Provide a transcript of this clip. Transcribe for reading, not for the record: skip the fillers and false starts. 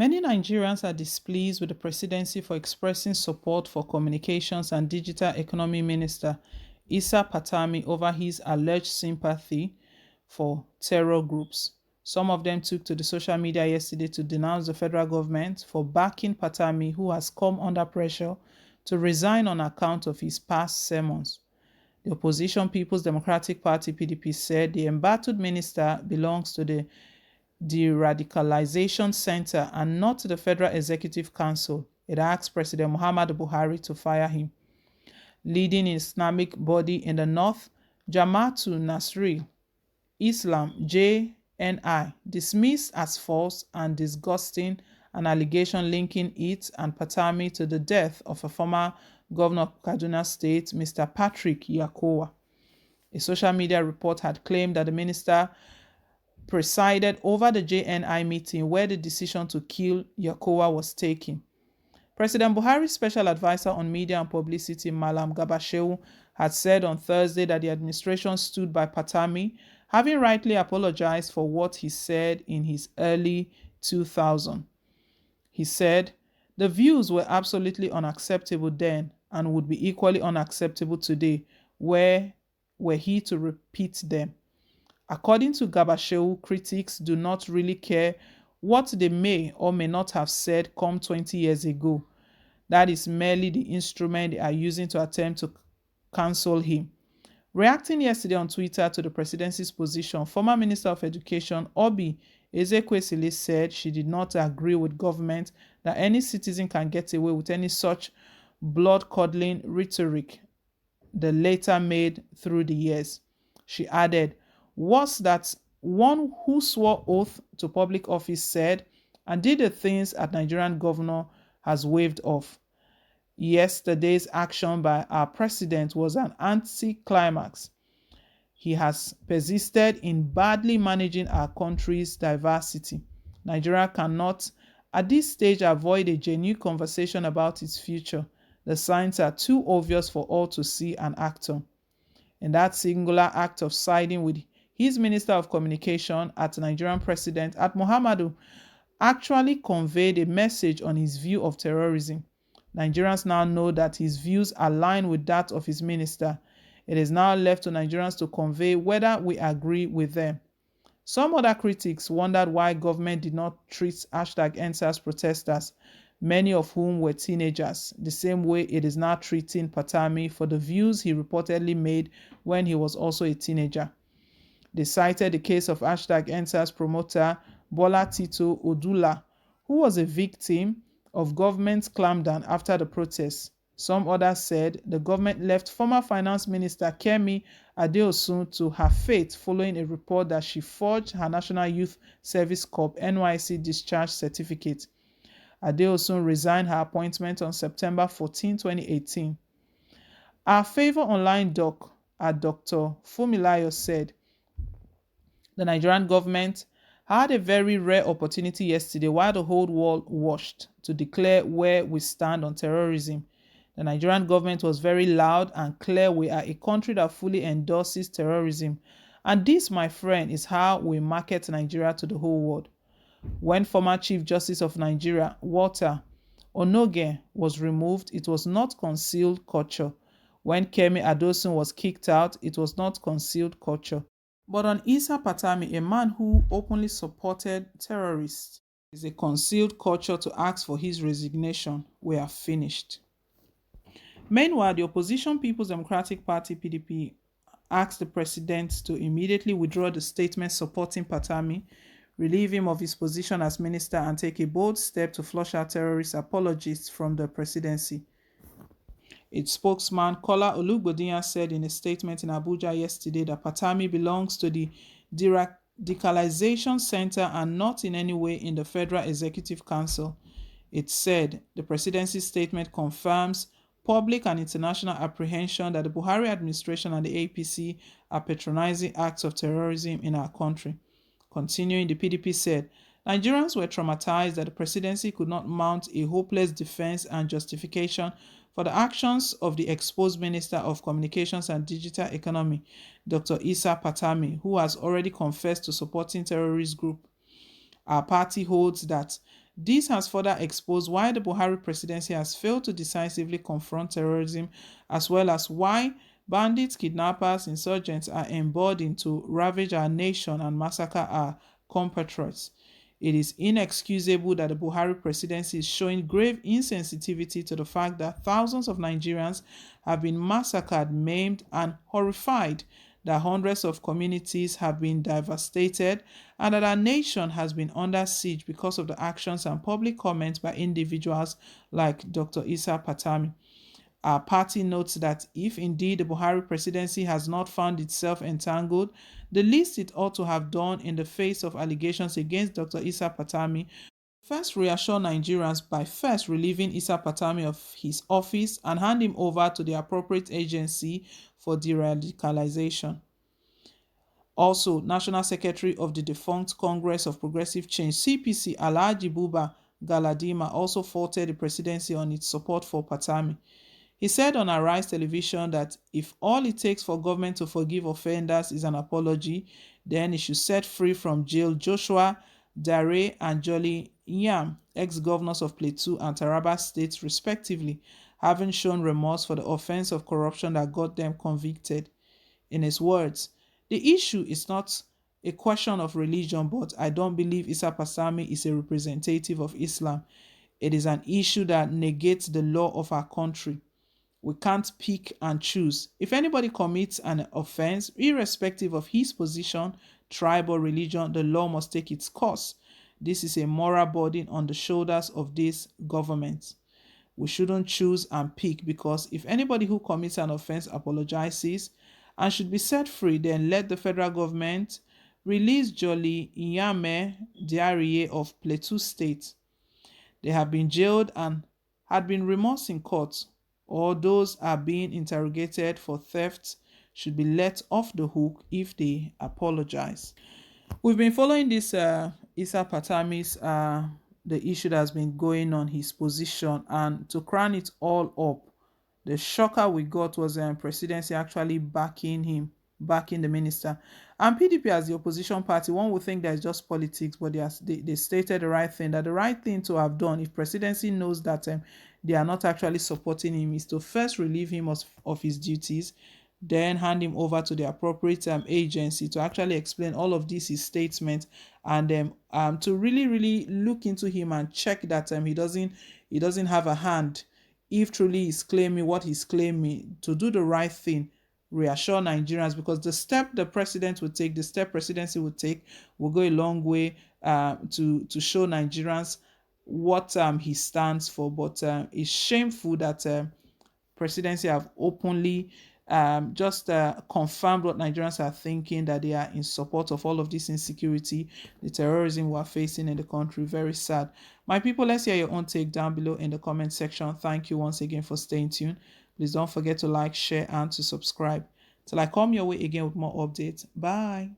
Many Nigerians are displeased with the presidency for expressing support for Communications and Digital Economy Minister Issa Patami over his alleged sympathy for terror groups. Some of them took to the social media yesterday to denounce the federal government for backing Patami, who has come under pressure to resign on account of his past sermons. The opposition People's Democratic Party (PDP) said the embattled minister belongs to the De-Radicalization Center and not to the Federal Executive Council. It asked President Muhammadu Buhari to fire him. Leading Islamic body in the north, Jamaatul Nasril Islam (JNI) dismissed as false and disgusting an allegation linking it and Patami to the death of a former governor of Kaduna State, Mr. Patrick Yakowa. A social media report had claimed that the minister presided over the JNI meeting where the decision to kill Yakowa was taken. President Buhari's special advisor on media and publicity, Malam Gabashew, had said on Thursday that the administration stood by Patami, having rightly apologized for what he said in his early 2000s. He said, "The views were absolutely unacceptable then and would be equally unacceptable today were he to repeat them." According to Gabashew, critics do not really care what they may or may not have said come 20 years ago. That is merely the instrument they are using to attempt to cancel him. Reacting yesterday on Twitter to the presidency's position, former Minister of Education Obi Ezekwesili said she did not agree with government that any citizen can get away with any such blood-curdling rhetoric the latter made through the years. She added, "Was that one who swore oath to public office said and did the things a Nigerian governor has waved off. Yesterday's action by our president was an anticlimax. He has persisted in badly managing our country's diversity. Nigeria cannot, at this stage, avoid a genuine conversation about its future. The signs are too obvious for all to see and act on." In that singular act of siding with his Minister of Communication at Nigerian President at Muhammadu actually conveyed a message on his view of terrorism. Nigerians now know that his views align with that of his minister. It is now left to Nigerians to convey whether we agree with them. Some other critics wondered why government did not treat #EndSARS protesters, many of whom were teenagers, the same way it is now treating Patami for the views he reportedly made when he was also a teenager. They cited the case of #EndSARS promoter Bola Tito Odula, who was a victim of government's clampdown after the protests. Some others said the government left former Finance Minister Kemi Adeosun to her fate following a report that she forged her National Youth Service Corps (NYSC) discharge certificate. Adeosun resigned her appointment on September 14, 2018. Our Favor Online doc at Dr. Fumilayo said, "The Nigerian government had a very rare opportunity yesterday while the whole world watched to declare where we stand on terrorism. The Nigerian government was very loud and clear. We are a country that fully endorses terrorism. And this, my friend, is how we market Nigeria to the whole world." When former Chief Justice of Nigeria, Walter Onoge, was removed, it was not concealed culture. When Kemi Adeosun was kicked out, it was not concealed culture. But on Issa Patami, a man who openly supported terrorists, is a concealed culture to ask for his resignation. We are finished. Meanwhile, the opposition People's Democratic Party (PDP) asked the president to immediately withdraw the statement supporting Patami, relieve him of his position as minister, and take a bold step to flush out terrorist apologists from the presidency. Its spokesman, Kola Olugbodiyan, said in a statement in Abuja yesterday that Patami belongs to the De-Radicalization Center and not in any way in the Federal Executive Council. It said the presidency's statement confirms public and international apprehension that the Buhari administration and the APC are patronizing acts of terrorism in our country. Continuing, the PDP said, Nigerians were traumatized that the presidency could not mount a hopeless defense and justification for the actions of the exposed Minister of Communications and Digital Economy, Dr. Issa Patami, who has already confessed to supporting terrorist group. Our party holds that This has further exposed why the Buhari presidency has failed to decisively confront terrorism, as well as why bandits, kidnappers, insurgents are emboldened to ravage our nation and massacre our compatriots. It is inexcusable that the Buhari presidency is showing grave insensitivity to the fact that thousands of Nigerians have been massacred, maimed, and horrified, that hundreds of communities have been devastated, and that our nation has been under siege because of the actions and public comments by individuals like Dr. Issa Patami. Our party notes that if indeed the Buhari presidency has not found itself entangled, the least it ought to have done in the face of allegations against Dr. Issa Patami, first reassure Nigerians by first relieving Issa Patami of his office and hand him over to the appropriate agency for de-radicalization. Also, National Secretary of the defunct Congress of Progressive Change (CPC), Alhaji Buba Galadima, also faulted the presidency on its support for Patami. He said on Arise Television that if all it takes for government to forgive offenders is an apology, then it should set free from jail Joshua Dare and Jolly Yam, ex-governors of Plateau and Taraba states respectively, having shown remorse for the offense of corruption that got them convicted. In his words, the issue is not a question of religion, but I don't believe Issa Pasami is a representative of Islam. It is an issue that negates the law of our country. We can't pick and choose. If anybody commits an offense, irrespective of his position, tribe, or religion, the law must take its course. This is a moral burden on the shoulders of this government. We shouldn't choose and pick, because if anybody who commits an offense apologizes and should be set free, then let the federal government release Jolly Iyame Diarie of Plateau State. They have been jailed and had been remorse in court, or those are being interrogated for theft should be let off the hook if they apologize. We've been following this Issa Patami's the issue that has been going on, his position, and to crown it all up, the shocker we got was presidency actually backing him, backing the minister. And PDP as the opposition party, one would think that it's just politics, but they stated the right thing, that the right thing to have done if presidency knows that they are not actually supporting him is to first relieve him of his duties, then hand him over to the appropriate agency to actually explain all of this, his statement, and to really look into him and check that he doesn't have a hand if truly he's claiming what he's claiming, to do the right thing, reassure Nigerians, because the step the president would take, the step presidency would take, will go a long way to show Nigerians what he stands for. But it's shameful that presidency have openly just confirmed what Nigerians are thinking, that they are in support of all of this insecurity, the terrorism we are facing in the country. Very sad. My people, let's hear your own take down below in the comment section. Thank you once again for staying tuned. Please don't forget to like, share, and to subscribe. Till I come your way again with more updates. Bye.